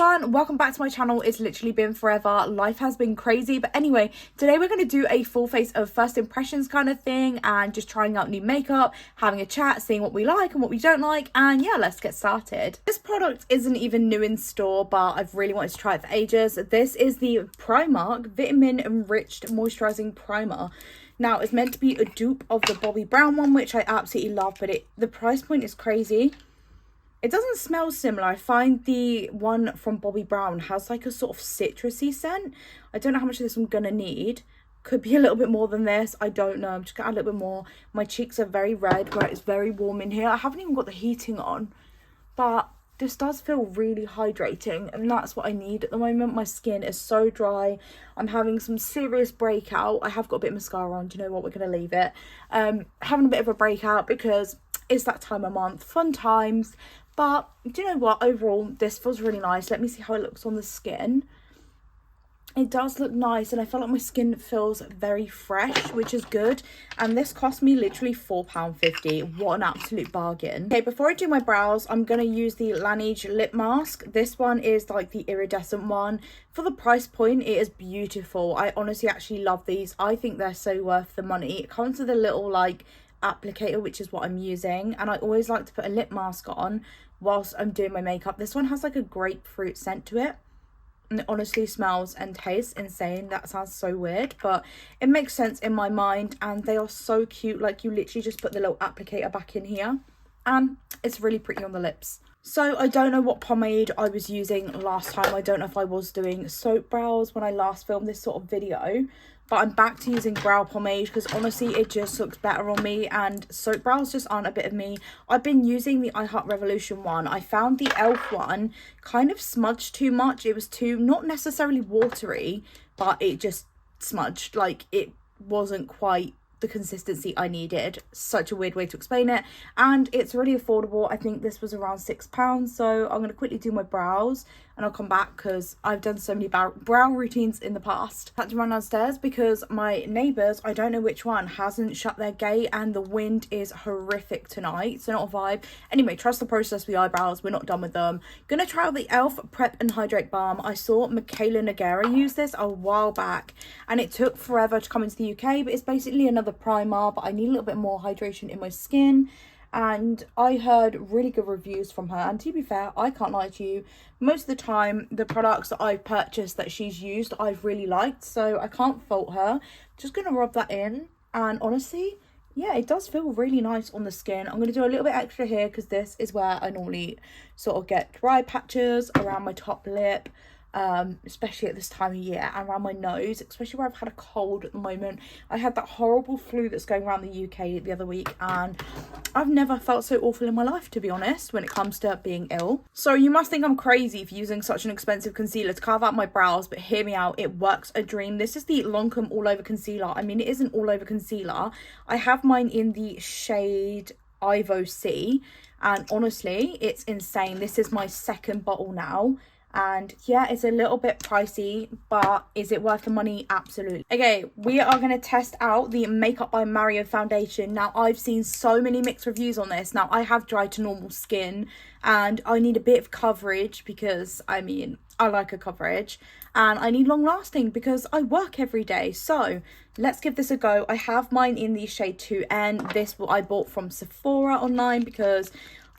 everyone, welcome back to my channel. It's literally been forever. Life has been crazy, but anyway, today we're going to do a full face of first impressions kind of thing and just trying out new makeup, having a chat, seeing what we like and what we don't like, and yeah, let's get started. This product isn't even new in store, but I've really wanted to try it for ages. This is the Primark Vitamin Enriched Moisturizing Primer. Now, it's meant to be a dupe of the Bobbi Brown one, which I absolutely love, but the price point is crazy. It doesn't smell similar. I find the one from Bobbi Brown has like a sort of citrusy scent. I don't know how much of this I'm gonna need. Could be a little bit more than this. I don't know. I'm just gonna add a little bit more. My cheeks are very red where it's very warm in here. I haven't even got the heating on, but this does feel really hydrating, and that's what I need at the moment. My skin is so dry. I'm having some serious breakout. I have got a bit of mascara on. Do you know what? We're gonna leave it. Having a bit of a breakout because it's that time of month. Fun times. But do you know what? Overall, this feels really nice. Let me see how it looks on the skin. It does look nice, and I feel like my skin feels very fresh, which is good. And this cost me literally £4.50. What an absolute bargain. Okay, before I do my brows, I'm going to use the Laneige lip mask. This one is like the iridescent one. For the price point, it is beautiful. I honestly actually love these. I think they're so worth the money. It comes with a little like applicator, which is what I'm using, and I always like to put a lip mask on whilst I'm doing my makeup. This one has like a grapefruit scent to it, and it honestly smells and tastes insane. That sounds so weird, but it makes sense in my mind, and they are so cute. Like, you literally just put the little applicator back in here and it's really pretty on the lips. So I don't know what pomade I was using last time. I don't know if I was doing soap brows when I last filmed this sort of video, but I'm back to using brow pomade because honestly it just looks better on me, and soap brows just aren't a bit of me. I've been using the I Heart Revolution one. I found the e.l.f. one kind of smudged too much. It was too, not necessarily watery, but it just smudged. Like, it wasn't quite the consistency I needed. Such a weird way to explain it, and it's really affordable. I think this was around £6, so I'm going to quickly do my brows and I'll come back because I've done so many brow routines in the past. I had to run downstairs because my neighbours, I don't know which one, hasn't shut their gate, and the wind is horrific tonight, so not a vibe. Anyway, trust the process with the eyebrows. We're not done with them. Gonna try out the e.l.f. Prep and Hydrate Balm. I saw Michaela Nogueira use this a while back and it took forever to come into the UK, but it's basically another primer, but I need a little bit more hydration in my skin, and I heard really good reviews from her. And to be fair, I can't lie to you, most of the time the products that I've purchased that she's used I've really liked, so I can't fault her. Just gonna rub that in, and honestly, yeah, it does feel really nice on the skin. I'm gonna do a little bit extra here because this is where I normally sort of get dry patches around my top lip, especially at this time of year, and around my nose, especially where I've had a cold at the moment. I had that horrible flu that's going around the UK the other week, and I've never felt so awful in my life, to be honest, when it comes to being ill. So you must think I'm crazy for using such an expensive concealer to carve out my brows, but hear me out, it works a dream. This is the Lancome All Over Concealer. I mean, it is an all over concealer. I have mine in the shade Ivo C, and honestly it's insane. This is my second bottle now, and yeah, it's a little bit pricey, but is it worth the money? Absolutely. Okay, we are going to test out the Makeup by Mario foundation. Now, I've seen so many mixed reviews on this. Now, I have dry to normal skin and I need a bit of coverage because, I mean, I like a coverage, and I need long lasting because I work every day. So let's give this a go. I have mine in the shade 2N. This I bought from Sephora online because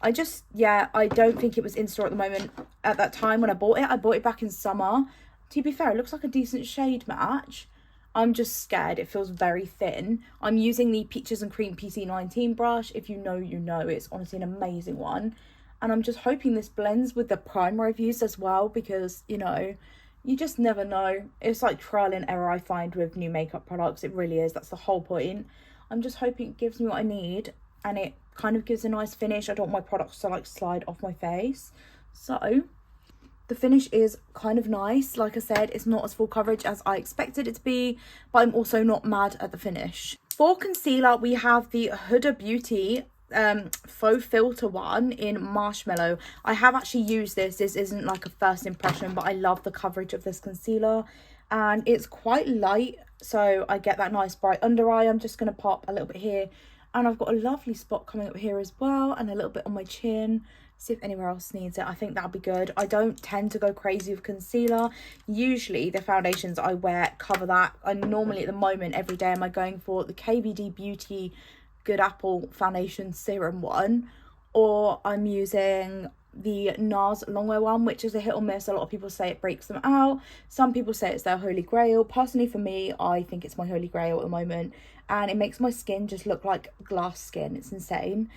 I don't think it was in store at the moment. At that time when I bought it back in summer. To be fair, it looks like a decent shade match. I'm just scared. It feels very thin. I'm using the Peaches and Cream PC19 brush. If you know, you know. It's honestly an amazing one. And I'm just hoping this blends with the primer I've used as well, because, you know, you just never know. It's like trial and error, I find, with new makeup products. It really is. That's the whole point. I'm just hoping it gives me what I need, and it kind of gives a nice finish. I don't want my products to like slide off my face. So the finish is kind of nice. Like I said, it's not as full coverage as I expected it to be, but I'm also not mad at the finish. For concealer, we have the Huda Beauty faux filter one in Marshmallow. I have actually used this. This isn't like a first impression, but I love the coverage of this concealer, and it's quite light, so I get that nice bright under eye. I'm just going to pop a little bit here, and I've got a lovely spot coming up here as well, and a little bit on my chin. See if anywhere else needs it. I think that'll be good. I don't tend to go crazy with concealer. Usually the foundations I wear cover that. I normally at the moment every day am I going for the KVD Beauty Good Apple foundation serum one, or I'm using the NARS longwear one, which is a hit or miss. A lot of people say it breaks them out. Some people say it's their holy grail. Personally for me, I think it's my holy grail at the moment, and it makes my skin just look like glass skin. It's insane.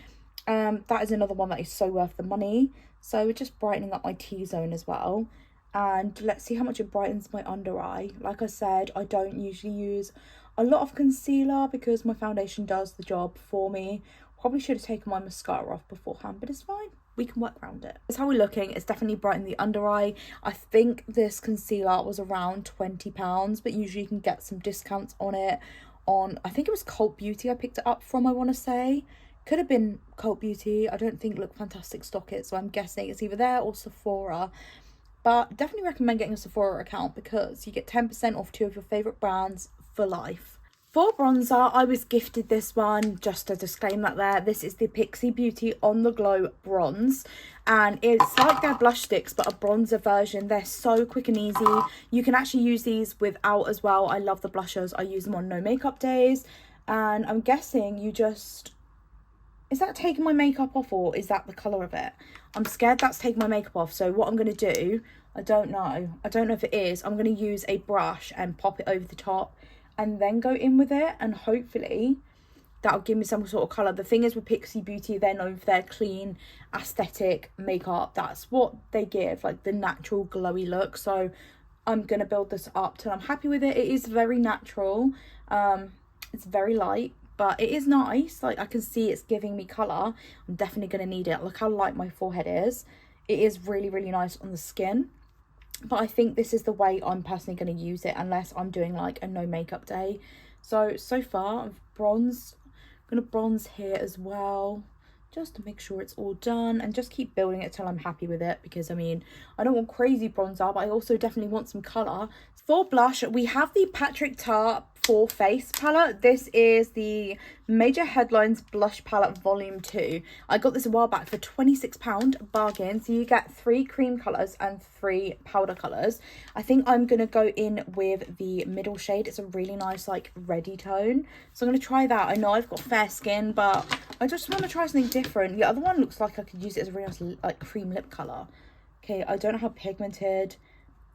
That is another one that is so worth the money. So we're just brightening up my T-zone as well. And let's see how much it brightens my under eye. Like I said, I don't usually use a lot of concealer because my foundation does the job for me. Probably should have taken my mascara off beforehand, but it's fine. We can work around it. That's how we're looking. It's definitely brightened the under eye. I think this concealer was around £20, but usually you can get some discounts on it. I think it was Cult Beauty I picked it up from, I want to say. Could have been Cult Beauty. I don't think Look Fantastic stock it, so I'm guessing it's either there or Sephora. But definitely recommend getting a Sephora account because you get 10% off 2 of your favourite brands for life. For bronzer, I was gifted this one, just to disclaim that there. This is the Pixi Beauty On The Glow Bronze. And it's like their blush sticks, but a bronzer version. They're so quick and easy. You can actually use these without as well. I love the blushers. I use them on no makeup days. And I'm guessing you just... Is that taking my makeup off or is that the colour of it? I'm scared that's taking my makeup off. So what I'm going to do, I don't know if it is. I'm going to use a brush and pop it over the top and then go in with it. And hopefully that'll give me some sort of colour. The thing is with Pixi Beauty, they're known for their clean, aesthetic makeup. That's what they give, like the natural glowy look. So I'm going to build this up till I'm happy with it. It is very natural. It's very light. But it is nice. Like, I can see it's giving me colour. I'm definitely going to need it. Look how light my forehead is. It is really, really nice on the skin. But I think this is the way I'm personally going to use it unless I'm doing, like, a no makeup day. So far, I've bronzed. I'm going to bronze here as well, just to make sure it's all done. And just keep building it till I'm happy with it. Because, I mean, I don't want crazy bronzer, but I also definitely want some colour. For blush, we have the Patrick Ta Full Face palette. This is the Major Headlines Blush Palette Volume 2. I got this a while back for £26, bargain. So you get 3 cream colours and 3 powder colours. I think I'm going to go in with the middle shade. It's a really nice, like, reddy tone. So I'm going to try that. I know I've got fair skin, but I just want to try something different. The other one looks like I could use it as a really nice, like, cream lip colour. Okay, I don't know how pigmented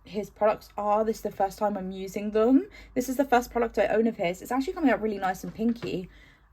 his products are. This is the first time I'm using them. This is the first product I own of his. It's actually coming out really nice and pinky.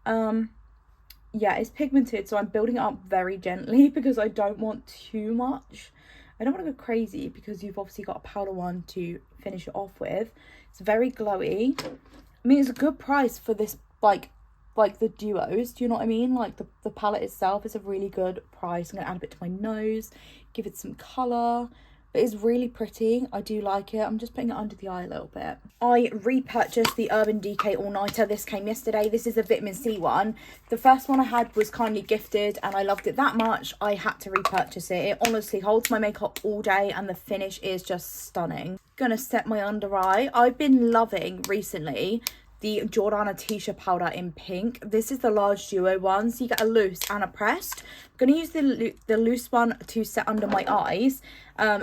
Yeah, it's pigmented, so I'm building it up very gently because I don't want too much. I don't want to go crazy because you've obviously got a powder one to finish it off with. It's very glowy. I mean, it's a good price for this, like the duos, do you know what I mean? Like the palette itself is a really good price. I'm gonna add a bit to my nose, give it some colour. But it's really pretty. I do like it. I'm just putting it under the eye a little bit. I repurchased the Urban Decay All Nighter. This came yesterday. This is a vitamin C one. The first one I had was kindly gifted and I loved it that much, I had to repurchase it. It honestly holds my makeup all day and the finish is just stunning. Gonna set my under eye. I've been loving recently the Jordana Tisha powder in pink. This is the large duo one, so you get a loose and a pressed. I'm going to use the loose one to set under my eyes.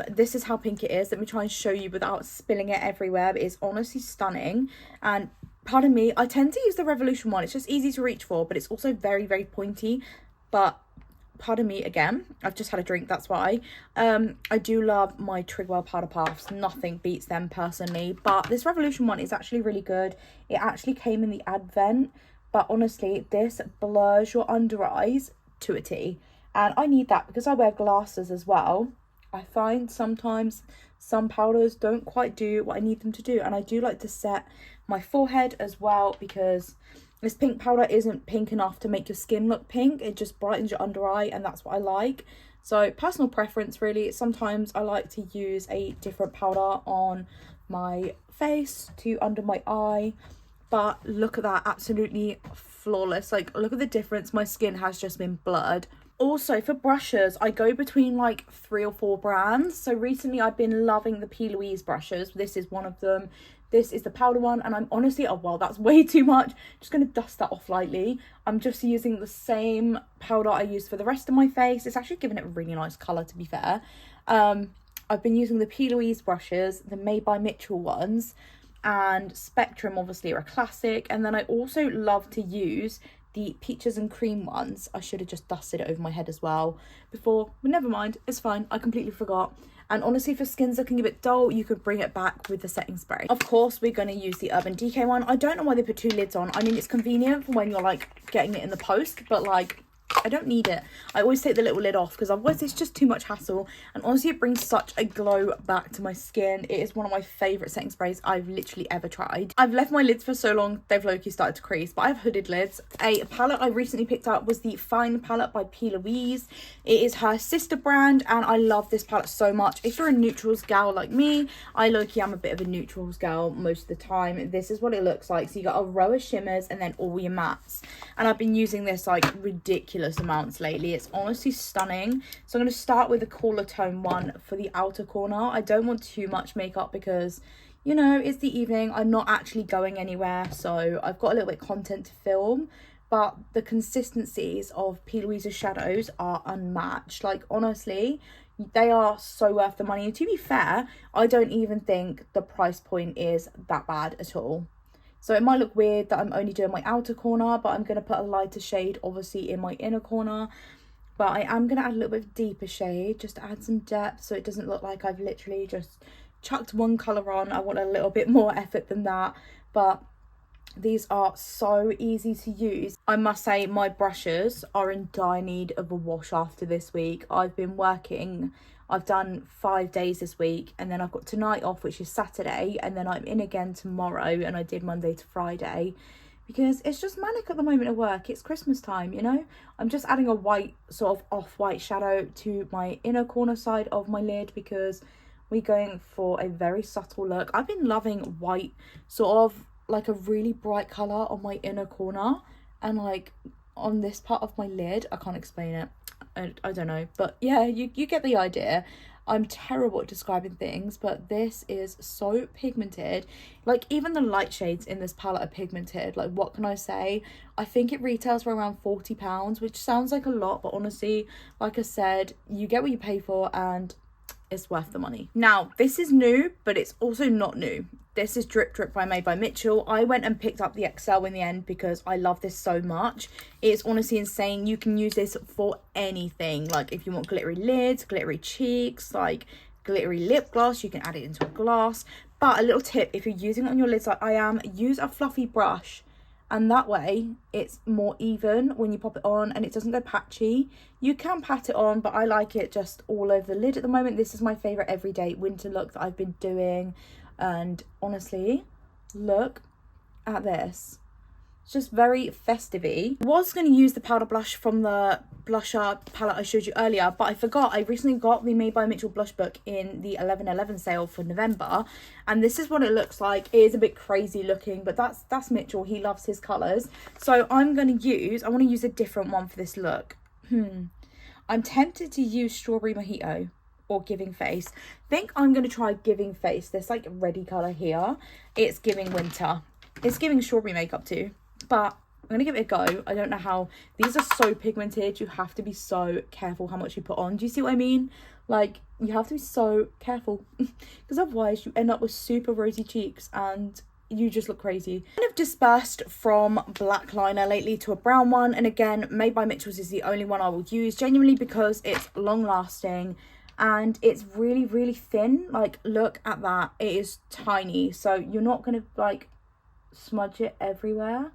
This is how pink it is. Let me try and show you without spilling it everywhere, but it's honestly stunning. And pardon me, I tend to use the Revolution one. It's just easy to reach for, but it's also very, very pointy. But pardon me again, I've just had a drink, that's why. I do love my Trigwell Powder Puffs. Nothing beats them personally, but this Revolution one is actually really good. It actually came in the Advent, but honestly, this blurs your under eyes to a T. And I need that because I wear glasses as well. I find sometimes some powders don't quite do what I need them to do. And I do like to set my forehead as well because this pink powder isn't pink enough to make your skin look pink. It just brightens your under eye and that's what I like. So personal preference really. Sometimes I like to use a different powder on my face to under my eye. But look at that, absolutely flawless. Like, look at the difference. My skin has just been blurred. Also, for brushes, I go between like 3 or 4 brands. So recently I've been loving the P. Louise brushes. This is one of them. This is the powder one, and I'm honestly, oh well, that's way too much. Just going to dust that off lightly. I'm just using the same powder I used for the rest of my face. It's actually giving it a really nice colour, to be fair. I've been using the P. Louise brushes, the Made by Mitchell ones, and Spectrum obviously are a classic. And then I also love to use the Peaches and Cream ones. I should have just dusted it over my head as well before, but never mind, it's fine, I completely forgot. And honestly, for skin's looking a bit dull, you could bring it back with the setting spray. Of course, we're going to use the Urban Decay one. I don't know why they put 2 lids on. I mean, it's convenient for when you're like getting it in the post, but like, I don't need it. I always take the little lid off because otherwise it's just too much hassle. And honestly, it brings such a glow back to my skin. It is one of my favourite setting sprays I've literally ever tried. I've left my lids for so long, they've low-key started to crease, but I have hooded lids. A palette I recently picked up was the Fine palette by P. Louise. It is her sister brand, and I love this palette so much. If you're a neutrals gal like me, I low-key am a bit of a neutrals gal most of the time. This is what it looks like. So you got a row of shimmers and then all your mattes. And I've been using this like ridiculous amounts lately. It's honestly stunning. So I'm going to start with a cooler tone one for the outer corner. I don't want too much makeup because, you know, it's the evening. I'm not actually going anywhere, so I've got a little bit of content to film. But the consistencies of P. Louise's shadows are unmatched. Like, honestly, they are so worth the money. And to be fair, I don't even think the price point is that bad at all. So it might look weird that I'm only doing my outer corner, but I'm going to put a lighter shade, obviously, in my inner corner. But I am going to add a little bit of deeper shade, just to add some depth, so it doesn't look like I've literally just chucked one colour on. I want a little bit more effort than that. But these are so easy to use. I must say, my brushes are in dire need of a wash after this week. I've been working... I've done 5 days this week, and then I've got tonight off, which is Saturday, and then I'm in again tomorrow, and I did Monday to Friday because it's just manic at the moment at work. It's Christmas time, you know. I'm just adding a white, sort of off-white shadow to my inner corner side of my lid because we're going for a very subtle look. I've been loving white, sort of like a really bright colour on my inner corner, and like on this part of my lid. I can't explain it. I don't know, but yeah, you get the idea. I'm terrible at describing things, but this is so pigmented. Like, even the light shades in this palette are pigmented. Like, what can I say? I think it retails for around £40, which sounds like a lot, but honestly, like I said, you get what you pay for, and it's worth the money. Now, this is new, but it's also not new. This is Drip Drip by Made by Mitchell. I went and picked up the XL in the end because I love this so much. It's honestly insane. You can use this for anything. Like, if you want glittery lids, glittery cheeks, like glittery lip gloss, you can add it into a glass. But a little tip, if you're using it on your lids like I am, use a fluffy brush. And that way, it's more even when you pop it on and it doesn't go patchy. You can pat it on, but I like it just all over the lid at the moment. This is my favourite everyday winter look that I've been doing. And honestly, look at this. It's just very festive-y. I was going to use the powder blush from the blusher palette I showed you earlier, but I forgot. I recently got the Made by Mitchell blush book in the 11/11 sale for November, and this is what it looks like. It is a bit crazy looking, but that's Mitchell. He loves his colours. So I want to use a different one for this look. I'm tempted to use Strawberry Mojito or Giving Face. I think I'm going to try Giving Face. This like ready colour here. It's giving winter. It's giving strawberry makeup too. But I'm going to give it a go. I don't know how. These are so pigmented. You have to be so careful how much you put on. Do you see what I mean? Like, you have to be so careful. Because otherwise you end up with super rosy cheeks and you just look crazy. Kind of dispersed from black liner lately to a brown one. And again, Made by Mitchell's is the only one I will use. Genuinely because it's long lasting. And it's really, really thin. Like, look at that. It is tiny. So you're not going to, like, smudge it everywhere.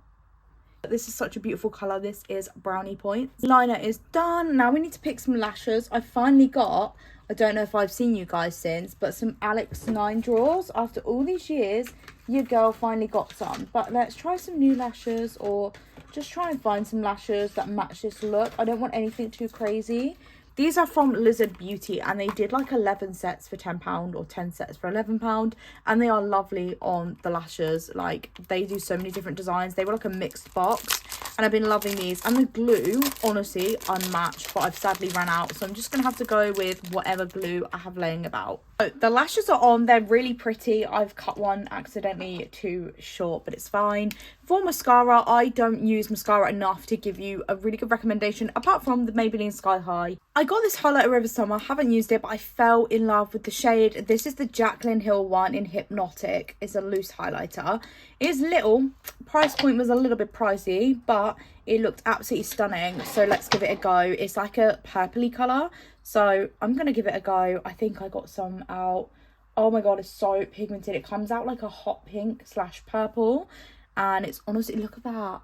This is such a beautiful colour. This is Brownie Points. Liner is done. Now we need to pick some lashes. I finally got, I don't know if I've seen you guys since, but some Alex 9 draws. After all these years, your girl finally got some. But let's try some new lashes, or just try and find some lashes that match this look. I don't want anything too crazy. These are from Lizard Beauty, and they did like 11 sets for £10 or 10 sets for £11, and they are lovely on the lashes. Like, they do so many different designs. They were like a mixed box, and I've been loving these. And the glue, honestly, unmatched, but I've sadly ran out, so I'm just gonna have to go with whatever glue I have laying about. So the lashes are on, they're really pretty. I've cut one accidentally too short, but it's fine. For mascara, I don't use mascara enough to give you a really good recommendation, apart from the Maybelline Sky High. I got this highlighter over summer, haven't used it, but I fell in love with the shade. This is the Jaclyn Hill one in Hypnotic. It's a loose highlighter. It is little, price point was a little bit pricey, but it looked absolutely stunning, so let's give it a go. It's like a purpley colour, so I'm gonna give it a go. I think I got some out. Oh my god, it's so pigmented. It comes out like a hot pink / purple, and it's honestly, look at that.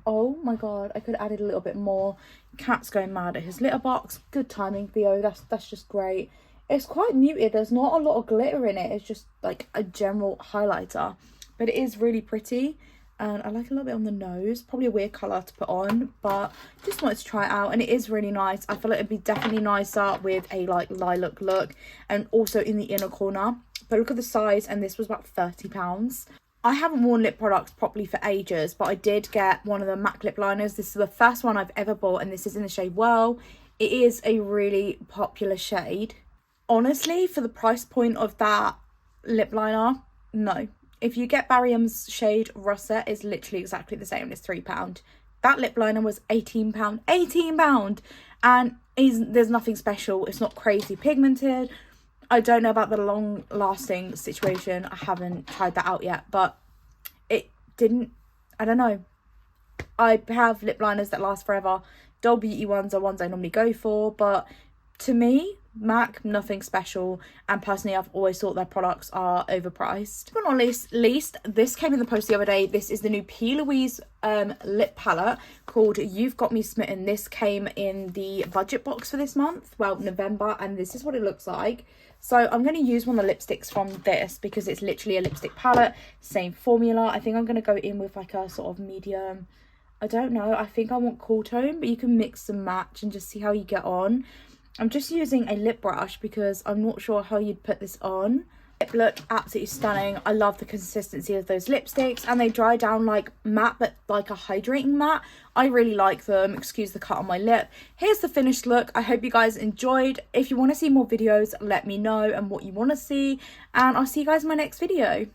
Oh my god, I could have added a little bit more. Cat's going mad at his litter box. Good timing, Theo. That's just great. It's quite muted. There's not a lot of glitter in it. It's just like a general highlighter, but it is really pretty. And I like a little bit on the nose. Probably a weird colour to put on, but just wanted to try it out, and it is really nice. I feel like it'd be definitely nicer with a like lilac look, and also in the inner corner. But look at the size, and this was about £30. I haven't worn lip products properly for ages, but I did get one of the MAC lip liners. This is the first one I've ever bought, and this is in the shade Well. It is a really popular shade. Honestly, for the price point of that lip liner, no. If you get Barry M's shade Russet, it's literally exactly the same. It's £3. That lip liner was £18. £18! And there's nothing special. It's not crazy pigmented. I don't know about the long lasting situation. I haven't tried that out yet, but it didn't, I don't know. I have lip liners that last forever. Doll Beauty ones are ones I normally go for, but to me, MAC, nothing special, and personally I've always thought their products are overpriced. But not least, this came in the post the other day. This is the new P. Louise lip palette called You've Got Me Smitten. This came in the budget box for this month, well, November, and this is what it looks like. So I'm going to use one of the lipsticks from this because it's literally a lipstick palette, same formula. I think I'm going to go in with like a sort of medium, I don't know, I think I want cool tone, but you can mix and match and just see how you get on. I'm just using a lip brush because I'm not sure how you'd put this on. Lip look absolutely stunning. I love the consistency of those lipsticks, and they dry down like matte, but like a hydrating matte. I really like them. Excuse the cut on my lip. Here's the finished look. I hope you guys enjoyed. If you want to see more videos, let me know and what you want to see, and I'll see you guys in my next video.